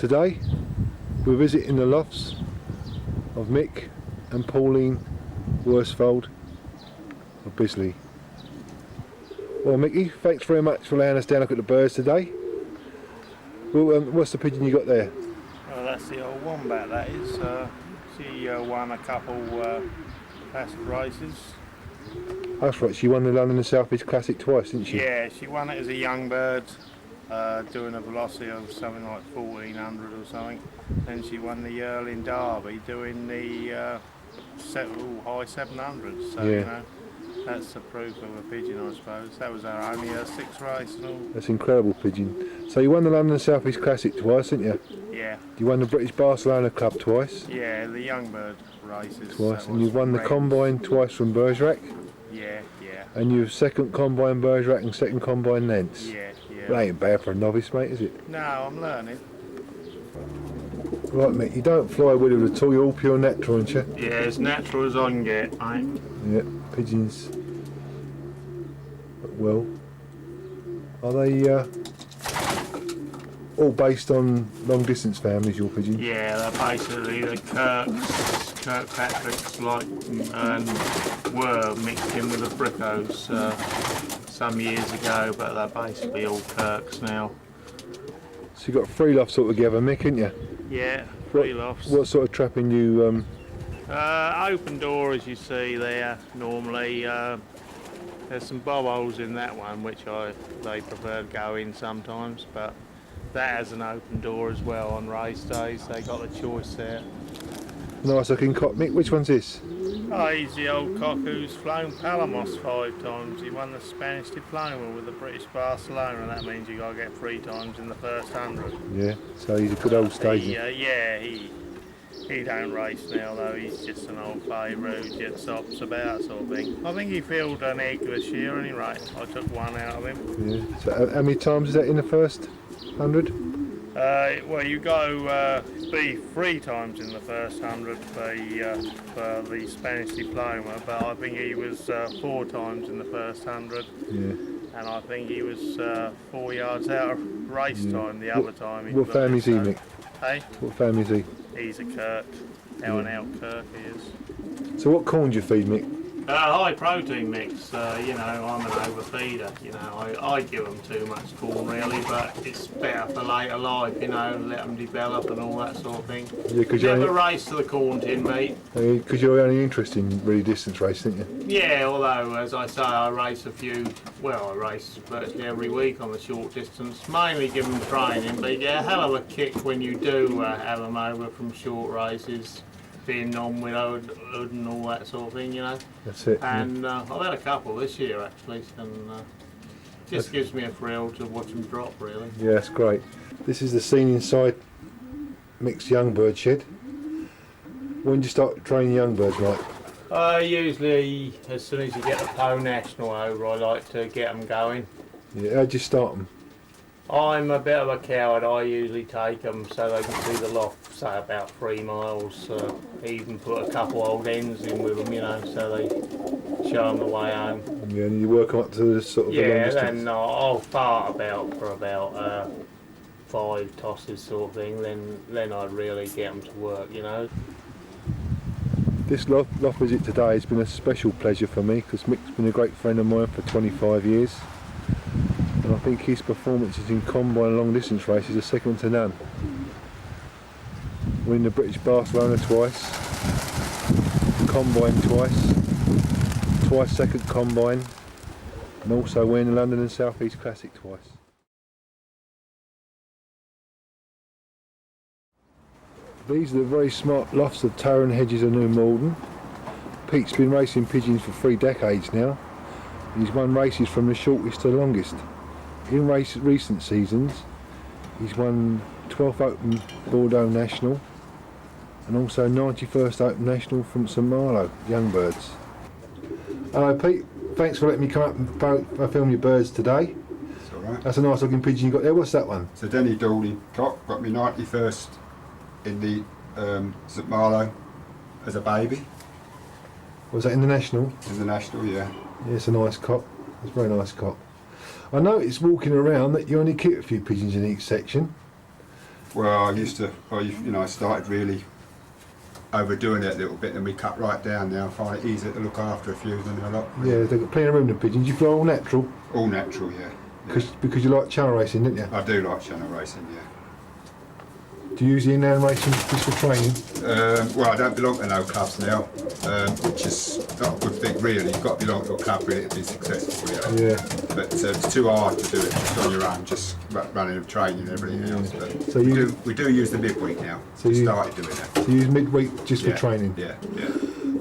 Today we're visiting the lofts of Mick and Pauline Worsfold of Bisley. Well, Mickey, thanks very much for allowing us down to look at the birds today. Well, what's the pigeon you got there? Well, that's the old wombat, that is. She won a couple past races. That's right, she won the London and South East Classic twice, didn't she? Yeah, she won it as a young bird, doing a velocity of something like 1400 or something. Then she won the Erling Derby, doing the high 700s. So, yeah. you know, that's the proof of a pigeon, I suppose. That was only her sixth race and all. That's incredible pigeon. So you won the London and South East Classic twice, didn't you? Yeah. You won the British Barcelona Club twice. Yeah, the young bird races. Twice, and you've won the Combine twice from Bergerac. Yeah, yeah. And you've second Combine Bergerac and second Combine Nance. Yeah, yeah. That ain't bad for a novice, mate, is it? No, I'm learning. Right, mate, you don't fly with it at all, you're all pure natural, aren't you? Yeah, as natural as I can get, mate. Yeah, pigeons. Well, are they all based on long distance families, your pigeons? Yeah, they're basically the Kirkpatricks, like, and were mixed in with the Brickos some years ago, but they're basically all Kirks now. So you've got three lofts altogether, Mick, haven't you? Yeah, three lofts. What sort of trapping you... Open door, as you see there, normally. There's some bob holes in that one, which they prefer to go in sometimes, but that has an open door as well on race days. They got the choice there. Nice looking cock, Mick. Which one's this? Oh, he's the old cock who's flown Palamos 5 times. He won the Spanish Diploma with the British Barcelona, and that means you got to get 3 times in the first 100. Yeah, so he's a good old stage. Yeah, he don't race now though. He's just an old favourite who just hops about, sort of thing. I think he fielded an egg this year anyway. I took one out of him. Yeah. So how many times is that in the first 100? Well, you go be 3 times in the first 100 for the Spanish Diploma, but I think he was 4 times in the first 100. Yeah. And I think he was 4 yards out of race time the other time. What family is he, Mick? Hey? What family is he? He's a Kirk, out and out Kirk he is. So what corn do you feed, Mick? High protein mix, you know, I'm an overfeeder, you know, I give them too much corn really, but it's better for later life, you know, let them develop and all that sort of thing. Yeah, cause never race to the corn tin, mate. Because you're only interested in really distance racing, aren't you? Yeah, although, as I say, I race I race virtually every week on the short distance, mainly give them training, but you get a hell of a kick when you do have them over from short races. Being on with hood and all that sort of thing, you know. That's it. And I've had a couple this year actually, and just gives me a thrill to watch them drop, really. Yeah, that's great. This is the scene inside Mick's young bird shed. When do you start training young birds, like? Usually as soon as you get the Po National over, I like to get them going. Yeah, how'd you start them? I'm a bit of a coward. I usually take them so they can see the loft, say about 3 miles. Even put a couple old ends in with them, you know, so they show them the way home. Yeah, and you work them up to the sort of the long distance? Yeah, then I'll fart for about 5 tosses sort of thing, then I really get them to work, you know. This loft visit today has been a special pleasure for me because Mick's been a great friend of mine for 25 years. And I think his performances in combine and long distance races are second to none. Winning the British Barcelona twice, combine twice second combine, and also winning the London and South East Classic twice. These are the very smart lofts of Towering Hedges of New Malden. Pete's been racing pigeons for 3 decades now. He's won races from the shortest to the longest. In recent seasons, he's won 12th Open Bordeaux National and also 91st Open National from St Malo, young birds. Hello Pete, thanks for letting me come up and film your birds today. That's alright. That's a nice looking pigeon you got there. What's that one? It's a Denny Dawley cock, got me 91st in the St Malo as a baby. Was that in the National? In the National, yeah. Yeah, it's a nice cock. It's a very nice cock. I noticed walking around that you only keep a few pigeons in each section. Well, I started really overdoing it a little bit, and we cut right down now. I find it easier to look after a few than a lot. Yeah, they've got plenty of room, the pigeons. You fly all natural? All natural, yeah. Because you like channel racing, didn't you? I do like channel racing, yeah. Do you use the inland racing just for training? Well, I don't belong to no clubs now, which is not a good thing really. You've got to belong to a club really to be successful, really. Yeah. But it's too hard to do it just on your own, just running and training and everything else. But So we do use the midweek now. So We you- started doing that. So you use midweek just Yeah, for training? Yeah, yeah.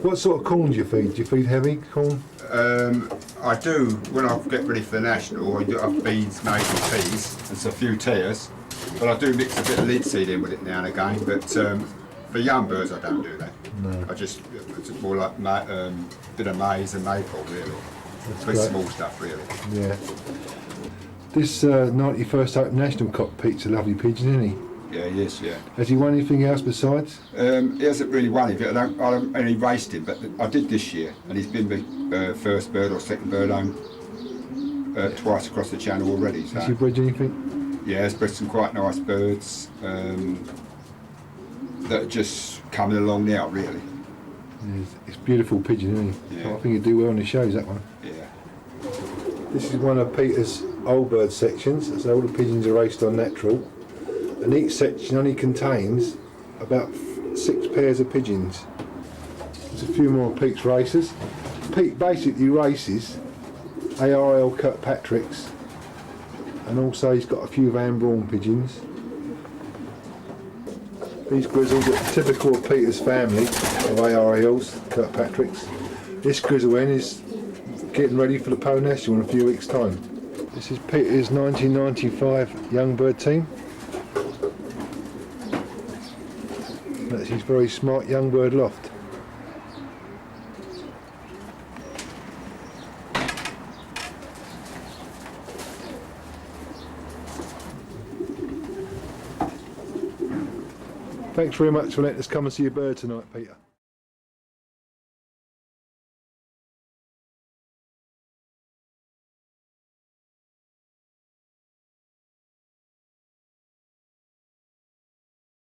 What sort of corn do you feed? Do you feed heavy corn? I do, when I get ready for the national, I do have beans, maize and peas and so a few tears. But I do mix a bit of linseed in with it now and again. But for young birds, I don't do that. No. It's more like bit of maize and maple, really. It's very great. small stuff, really. Yeah. This 91st Open National cock Pete's a lovely pigeon, isn't he? Yeah, yes, yeah. Has he won anything else besides? He hasn't really won anything. I don't only raced him, but I did this year, and he's been the first bird or second bird home twice across the channel already. So. Has he bred anything? Yeah, he's bred some quite nice birds that are just coming along now, really. It's a beautiful pigeon, isn't he? Yeah. I think he'd do well on the shows, that one. Yeah. This is one of Peter's old bird sections, so all the pigeons are raced on natural, and each section only contains about 6 pairs of pigeons. There's a few more Pete's races. Pete basically races ARL Kirkpatrick's, and also he's got a few Van Braun pigeons. These grizzles are typical of Peter's family of ARLs, Kirkpatrick's. This grizzle hen is getting ready for the Pole National in a few weeks' time. This is Peter's 1995 young bird team. That's his very smart young bird loft. Thanks very much for letting us come and see your bird tonight, Peter.